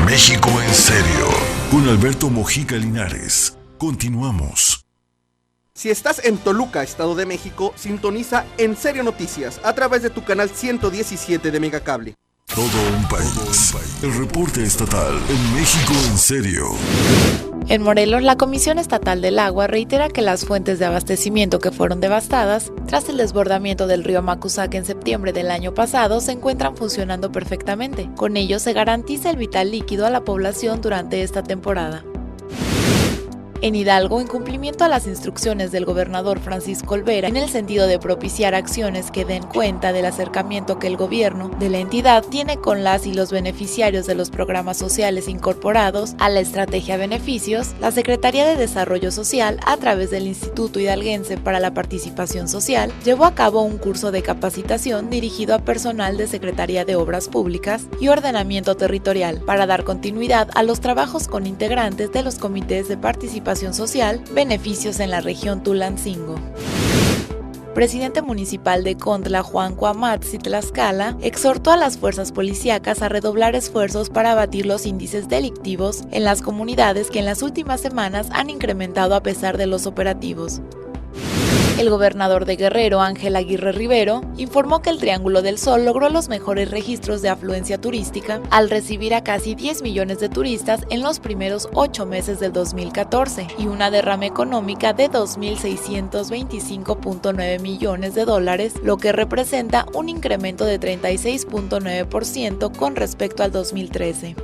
México en serio, con Alberto Mojica Linares. Continuamos. Si estás en Toluca, Estado de México, sintoniza En Serio Noticias a través de tu canal 117 de Megacable. Todo un país. El reporte estatal en México en serio. En Morelos, la Comisión Estatal del Agua reitera que las fuentes de abastecimiento que fueron devastadas tras el desbordamiento del río Macusac en septiembre del año pasado se encuentran funcionando perfectamente. Con ello se garantiza el vital líquido a la población durante esta temporada. En Hidalgo, en cumplimiento a las instrucciones del gobernador Francisco Olvera, en el sentido de propiciar acciones que den cuenta del acercamiento que el gobierno de la entidad tiene con las y los beneficiarios de los programas sociales incorporados a la estrategia Beneficios, la Secretaría de Desarrollo Social, a través del Instituto Hidalguense para la Participación Social, llevó a cabo un curso de capacitación dirigido a personal de Secretaría de Obras Públicas y Ordenamiento Territorial para dar continuidad a los trabajos con integrantes de los comités de participación social, Beneficios en la región Tulancingo. Presidente municipal de Contla, Juan Cuamatz y Tlaxcala, exhortó a las fuerzas policíacas a redoblar esfuerzos para abatir los índices delictivos en las comunidades que en las últimas semanas han incrementado a pesar de los operativos. El gobernador de Guerrero, Ángel Aguirre Rivero, informó que el Triángulo del Sol logró los mejores registros de afluencia turística al recibir a casi 10 millones de turistas en los primeros 8 meses del 2014 y una derrama económica de 2.625.9 millones de dólares, lo que representa un incremento de 36.9% con respecto al 2013.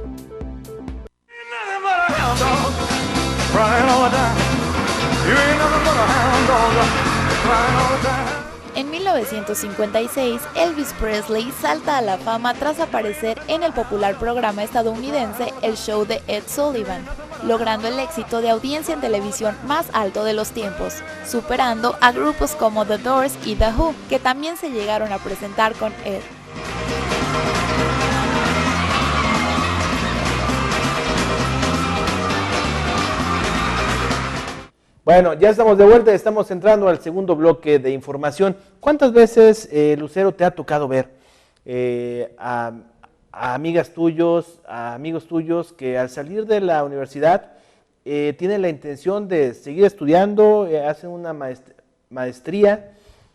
En 1956, Elvis Presley salta a la fama tras aparecer en el popular programa estadounidense El Show de Ed Sullivan, logrando el éxito de audiencia en televisión más alto de los tiempos, superando a grupos como The Doors y The Who, que también se llegaron a presentar con Ed. Bueno, ya estamos de vuelta, estamos entrando al segundo bloque de información. ¿Cuántas veces, Lucero, te ha tocado ver a amigas tuyos, a amigos tuyos que al salir de la universidad tienen la intención de seguir estudiando, hacen una maestría,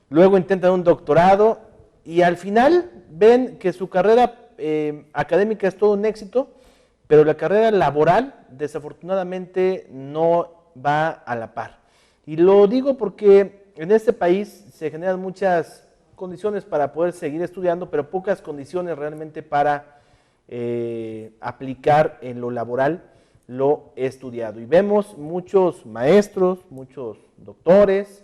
luego intentan un doctorado y al final ven que su carrera académica es todo un éxito, pero la carrera laboral desafortunadamente no va a la par? Y lo digo porque en este país se generan muchas condiciones para poder seguir estudiando, pero pocas condiciones realmente para aplicar en lo laboral lo estudiado. Y vemos muchos maestros, muchos doctores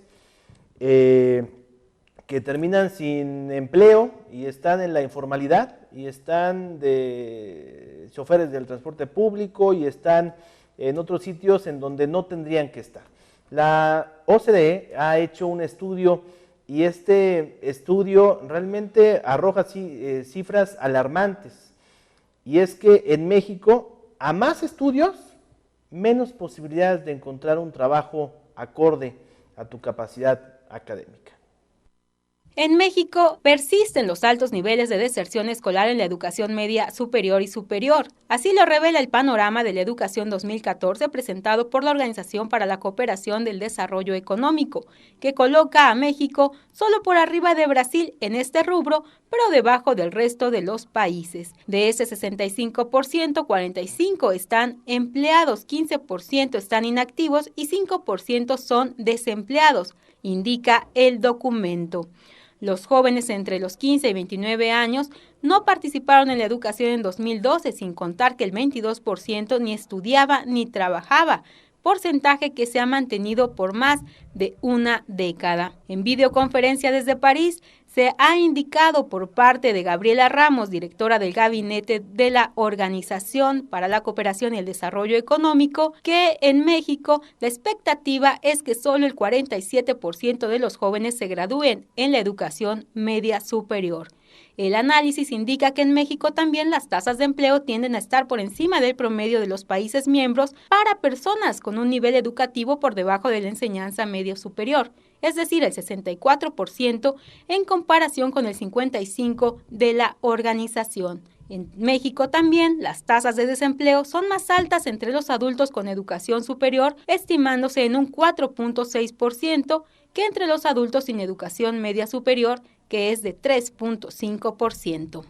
que terminan sin empleo y están en la informalidad, y están de choferes del transporte público, y están en otros sitios en donde no tendrían que estar. La OCDE ha hecho un estudio y este estudio realmente arroja cifras alarmantes. Y es que en México, a más estudios, menos posibilidades de encontrar un trabajo acorde a tu capacidad académica. En México persisten los altos niveles de deserción escolar en la educación media superior y superior. Así lo revela el panorama de la educación 2014 presentado por la Organización para la Cooperación del Desarrollo Económico, que coloca a México solo por arriba de Brasil en este rubro, pero debajo del resto de los países. De ese 65%, 45% están empleados, 15% están inactivos y 5% son desempleados, indica el documento. Los jóvenes entre los 15 y 29 años no participaron en la educación en 2012, sin contar que el 22% ni estudiaba ni trabajaba, porcentaje que se ha mantenido por más de una década. En videoconferencia desde París, se ha indicado por parte de Gabriela Ramos, directora del Gabinete de la Organización para la Cooperación y el Desarrollo Económico, que en México la expectativa es que solo el 47% de los jóvenes se gradúen en la educación media superior. El análisis indica que en México también las tasas de empleo tienden a estar por encima del promedio de los países miembros para personas con un nivel educativo por debajo de la enseñanza media superior, es decir, el 64% en comparación con el 55% de la organización. En México también las tasas de desempleo son más altas entre los adultos con educación superior, estimándose en un 4.6%, que entre los adultos sin educación media superior, que es de 3.5%.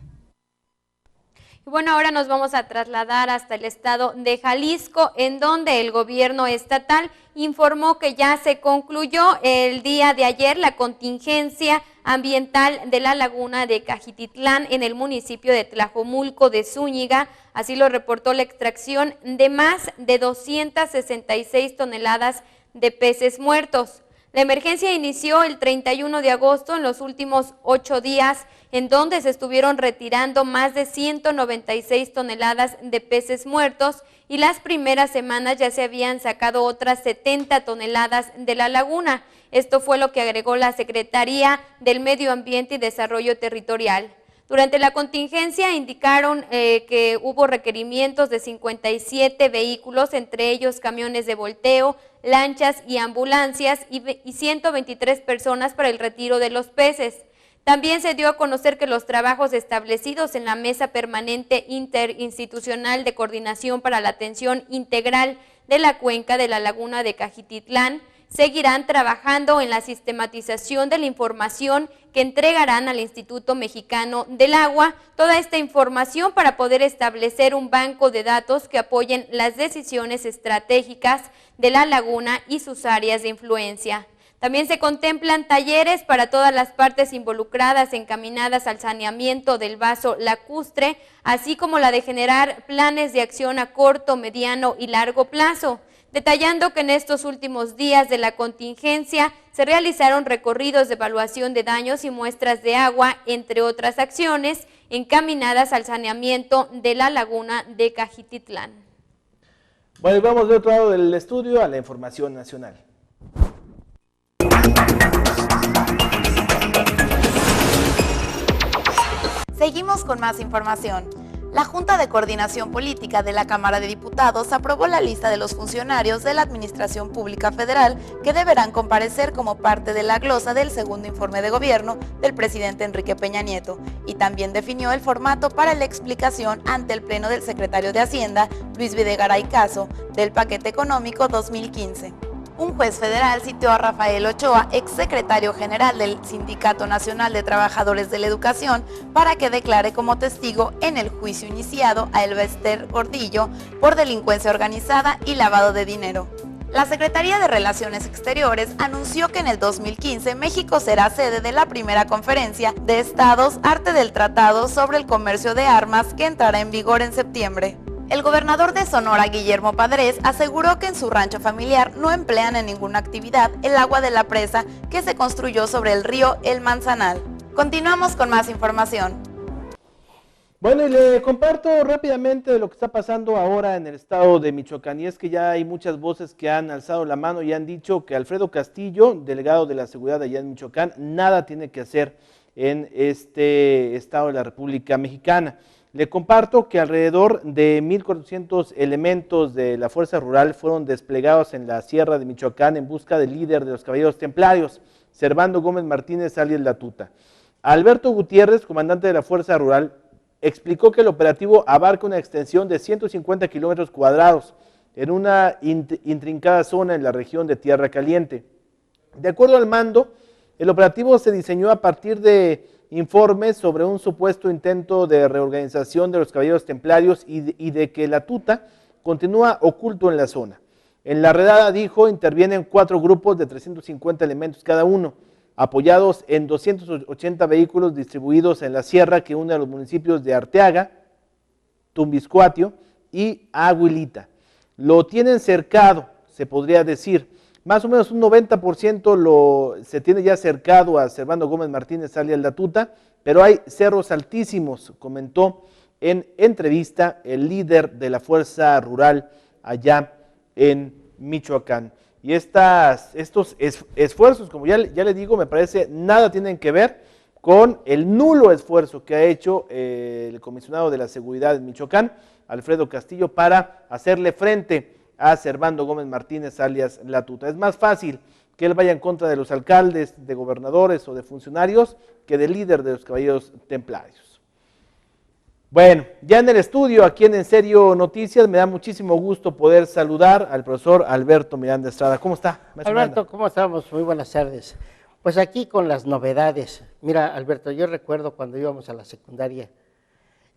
Y bueno, ahora nos vamos a trasladar hasta el estado de Jalisco, en donde el gobierno estatal informó que ya se concluyó el día de ayer la contingencia ambiental de la laguna de Cajititlán en el municipio de Tlajomulco de Zúñiga. Así lo reportó la extracción de más de 266 toneladas de peces muertos. La emergencia inició el 31 de agosto en los últimos 8 días, en donde se estuvieron retirando más de 196 toneladas de peces muertos y las primeras semanas ya se habían sacado otras 70 toneladas de la laguna. Esto fue lo que agregó la Secretaría del Medio Ambiente y Desarrollo Territorial. Durante la contingencia indicaron que hubo requerimientos de 57 vehículos, entre ellos camiones de volteo, lanchas y ambulancias, y 123 personas para el retiro de los peces. También se dio a conocer que los trabajos establecidos en la Mesa Permanente Interinstitucional de Coordinación para la Atención Integral de la Cuenca de la Laguna de Cajititlán seguirán trabajando en la sistematización de la información que entregarán al Instituto Mexicano del Agua, toda esta información para poder establecer un banco de datos que apoyen las decisiones estratégicas de la laguna y sus áreas de influencia. También se contemplan talleres para todas las partes involucradas encaminadas al saneamiento del vaso lacustre, así como la de generar planes de acción a corto, mediano y largo plazo, detallando que en estos últimos días de la contingencia se realizaron recorridos de evaluación de daños y muestras de agua, entre otras acciones encaminadas al saneamiento de la laguna de Cajititlán. Bueno, vamos de otro lado del estudio a la información nacional. Seguimos con más información. La Junta de Coordinación Política de la Cámara de Diputados aprobó la lista de los funcionarios de la Administración Pública Federal que deberán comparecer como parte de la glosa del segundo informe de gobierno del presidente Enrique Peña Nieto, y también definió el formato para la explicación ante el Pleno del secretario de Hacienda, Luis Videgaray Caso, del paquete económico 2015. Un juez federal citó a Rafael Ochoa, exsecretario general del Sindicato Nacional de Trabajadores de la Educación, para que declare como testigo en el juicio iniciado a Elbester Gordillo por delincuencia organizada y lavado de dinero. La Secretaría de Relaciones Exteriores anunció que en el 2015 México será sede de la primera conferencia de Estados Arte del Tratado sobre el Comercio de Armas, que entrará en vigor en septiembre. El gobernador de Sonora, Guillermo Padres, aseguró que en su rancho familiar no emplean en ninguna actividad el agua de la presa que se construyó sobre el río El Manzanal. Continuamos con más información. Bueno, y le comparto rápidamente de lo que está pasando ahora en el estado de Michoacán, y es que ya hay muchas voces que han alzado la mano y han dicho que Alfredo Castillo, delegado de la seguridad allá en Michoacán, nada tiene que hacer en este estado de la República Mexicana. Le comparto que alrededor de 1,400 elementos de la Fuerza Rural fueron desplegados en la Sierra de Michoacán en busca del líder de los Caballeros Templarios, Servando Gómez Martínez alias La Tuta. Alberto Gutiérrez, comandante de la Fuerza Rural, explicó que el operativo abarca una extensión de 150 kilómetros cuadrados en una intrincada zona en la región de Tierra Caliente. De acuerdo al mando, el operativo se diseñó a partir de informes sobre un supuesto intento de reorganización de los Caballeros Templarios y de que La Tuta continúa oculto en la zona. En la redada, dijo, intervienen 4 grupos de 350 elementos cada uno, apoyados en 280 vehículos distribuidos en la sierra que une a los municipios de Arteaga, Tumbiscuatio y Aguilita. Lo tienen cercado, se podría decir. Más o menos un 90% se tiene ya cercado a Servando Gómez Martínez alias La Tuta, pero hay cerros altísimos, comentó en entrevista el líder de la Fuerza Rural allá en Michoacán. Y estos esfuerzos, como ya le digo, me parece nada tienen que ver con el nulo esfuerzo que ha hecho el comisionado de la seguridad en Michoacán, Alfredo Castillo, para hacerle frente a Servando Gómez Martínez alias La Tuta. Es más fácil que él vaya en contra de los alcaldes, de gobernadores o de funcionarios que del líder de los Caballeros Templarios. Bueno, ya en el estudio, aquí en Serio Noticias, me da muchísimo gusto poder saludar al profesor Alberto Miranda Estrada. ¿Cómo está, maestro Alberto, Miranda? ¿cómo estamos? Muy buenas tardes. Pues aquí con las novedades. Mira, Alberto, yo recuerdo cuando íbamos a la secundaria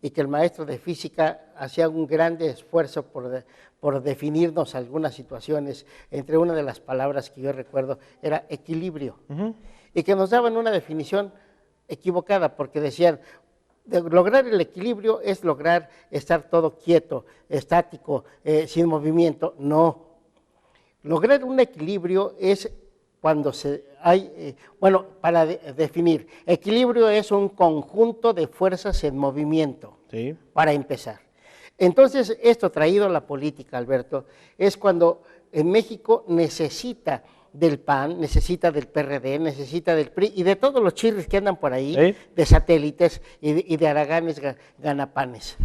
y que el maestro de física hacía un grande esfuerzo por definirnos algunas situaciones. Entre una de las palabras que yo recuerdo era equilibrio. Y que nos daban una definición equivocada porque decían, lograr el equilibrio es lograr estar todo quieto, estático, sin movimiento. No. Lograr un equilibrio es cuando para definir, equilibrio es un conjunto de fuerzas en movimiento, sí, para empezar. Entonces, esto traído a la política, Alberto, es cuando en México necesita del PAN, necesita del PRD, necesita del PRI y de todos los chirris que andan por ahí, ¿sí?, de satélites y de haraganes ganapanes.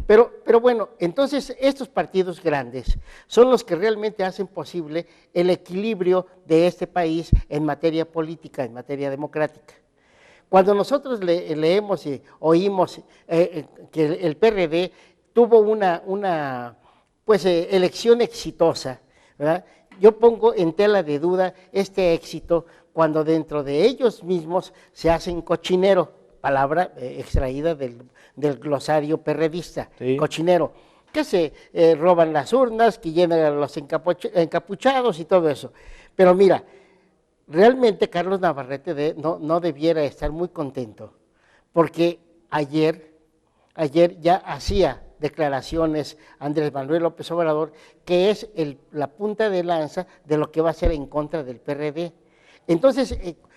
Pero bueno, entonces estos partidos grandes son los que realmente hacen posible el equilibrio de este país en materia política, en materia democrática. Cuando nosotros leemos y oímos que el PRD tuvo una elección exitosa, ¿verdad?, yo pongo en tela de duda este éxito cuando dentro de ellos mismos se hacen cochinero, palabra extraída del glosario perredista, sí, cochinero, que se roban las urnas, que llenan a los encapuchados y todo eso. Pero mira, realmente Carlos Navarrete no debiera estar muy contento, porque ayer ya hacía declaraciones Andrés Manuel López Obrador, que es la punta de lanza de lo que va a ser en contra del PRD. Entonces,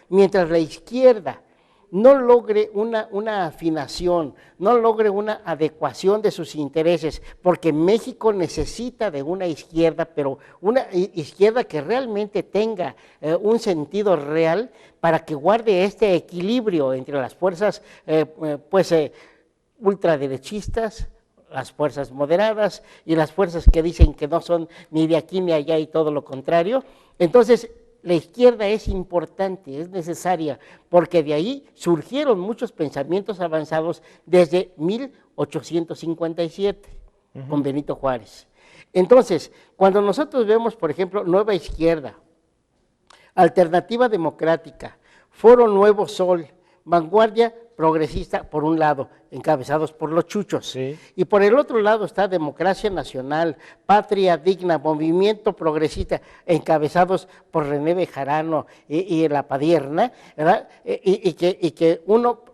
mientras la izquierda no logre una afinación, no logre una adecuación de sus intereses, porque México necesita de una izquierda, pero una izquierda que realmente tenga un sentido real para que guarde este equilibrio entre las fuerzas ultraderechistas, las fuerzas moderadas y las fuerzas que dicen que no son ni de aquí ni allá y todo lo contrario. Entonces, la izquierda es importante, es necesaria, porque de ahí surgieron muchos pensamientos avanzados desde 1857, con Benito Juárez. Entonces, cuando nosotros vemos, por ejemplo, Nueva Izquierda, Alternativa Democrática, Foro Nuevo Sol, Vanguardia Progresista, por un lado, encabezados por los chuchos, sí, y por el otro lado está Democracia Nacional, Patria Digna, Movimiento Progresista, encabezados por René Bejarano y La Padierna, ¿verdad? Y que uno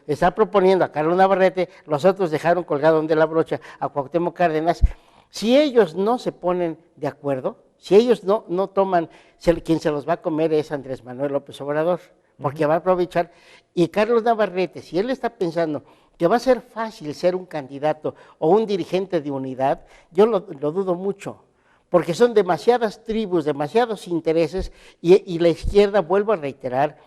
está proponiendo a Carlos Navarrete, los otros dejaron colgado de la brocha a Cuauhtémoc Cárdenas. Si ellos no se ponen de acuerdo, si ellos no toman, quien se los va a comer es Andrés Manuel López Obrador, porque va a aprovechar, y Carlos Navarrete, si él está pensando que va a ser fácil ser un candidato o un dirigente de unidad, yo lo dudo mucho, porque son demasiadas tribus, demasiados intereses, y la izquierda, vuelvo a reiterar,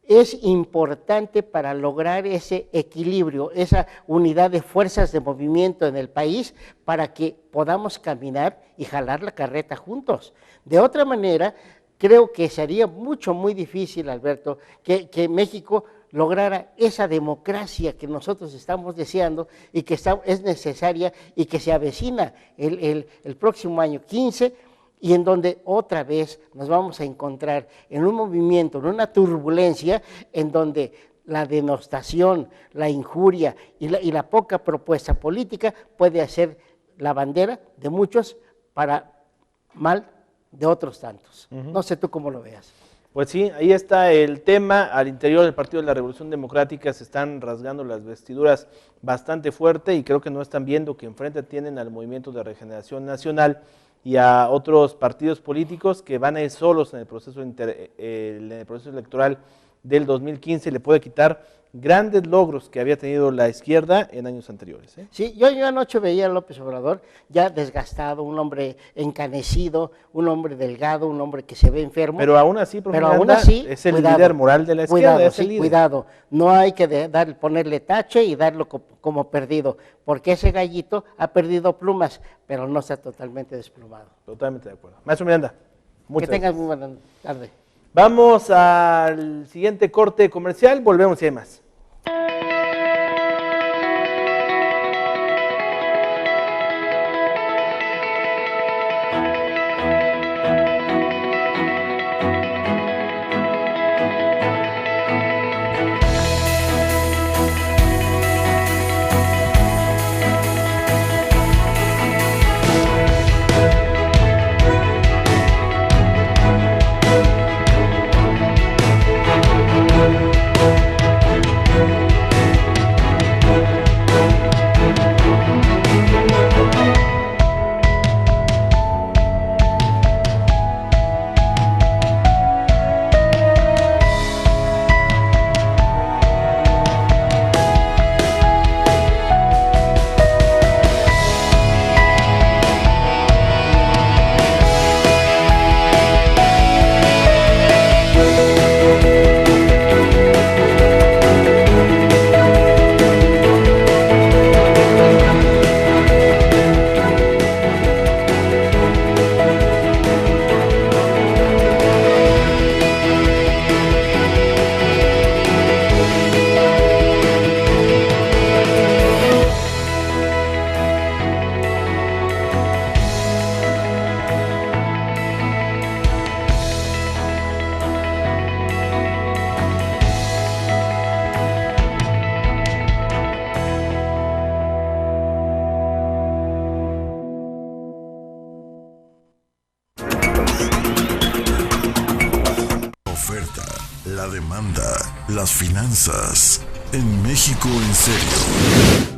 es importante para lograr ese equilibrio, esa unidad de fuerzas de movimiento en el país, para que podamos caminar y jalar la carreta juntos. De otra manera, creo que sería muy difícil, Alberto, que México lograra esa democracia que nosotros estamos deseando y que es necesaria y que se avecina el próximo año 15, y en donde otra vez nos vamos a encontrar en un movimiento, en una turbulencia, en donde la denostación, la injuria y la poca propuesta política puede ser la bandera de muchos para mal de otros tantos. No sé tú cómo lo veas. Pues sí, ahí está el tema. Al interior del Partido de la Revolución Democrática se están rasgando las vestiduras bastante fuerte, y creo que no están viendo que enfrente tienen al Movimiento de Regeneración Nacional y a otros partidos políticos que van a ir solos en el proceso electoral del 2015. Le puede quitar grandes logros que había tenido la izquierda en años anteriores. Sí, yo anoche veía a López Obrador ya desgastado, un hombre encanecido, un hombre delgado, un hombre que se ve enfermo. Pero aún así, es el líder moral de la izquierda. Cuidado, no hay que ponerle tache y darlo como perdido, porque ese gallito ha perdido plumas, pero no está totalmente desplumado. Totalmente de acuerdo. Maestro Miranda, muchas gracias. Que tengas muy buena tarde. Vamos al siguiente corte comercial, volvemos y hay más. la demanda, las finanzas. En México en serio.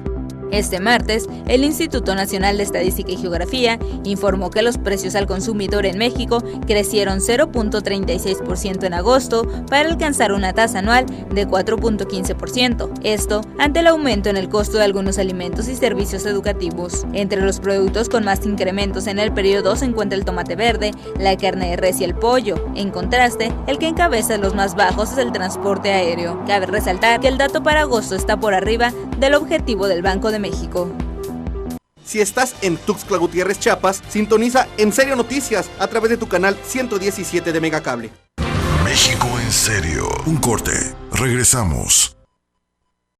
Este martes, el Instituto Nacional de Estadística y Geografía informó que los precios al consumidor en México crecieron 0.36% en agosto para alcanzar una tasa anual de 4.15%. Esto ante el aumento en el costo de algunos alimentos y servicios educativos. Entre los productos con más incrementos en el periodo se encuentra el tomate verde, la carne de res y el pollo. En contraste, el que encabeza los más bajos es el transporte aéreo. Cabe resaltar que el dato para agosto está por arriba del objetivo del Banco de México. Si estás en Tuxtla Gutiérrez, Chiapas, sintoniza En Serio Noticias a través de tu canal 117 de Megacable. México en serio. Un corte. Regresamos.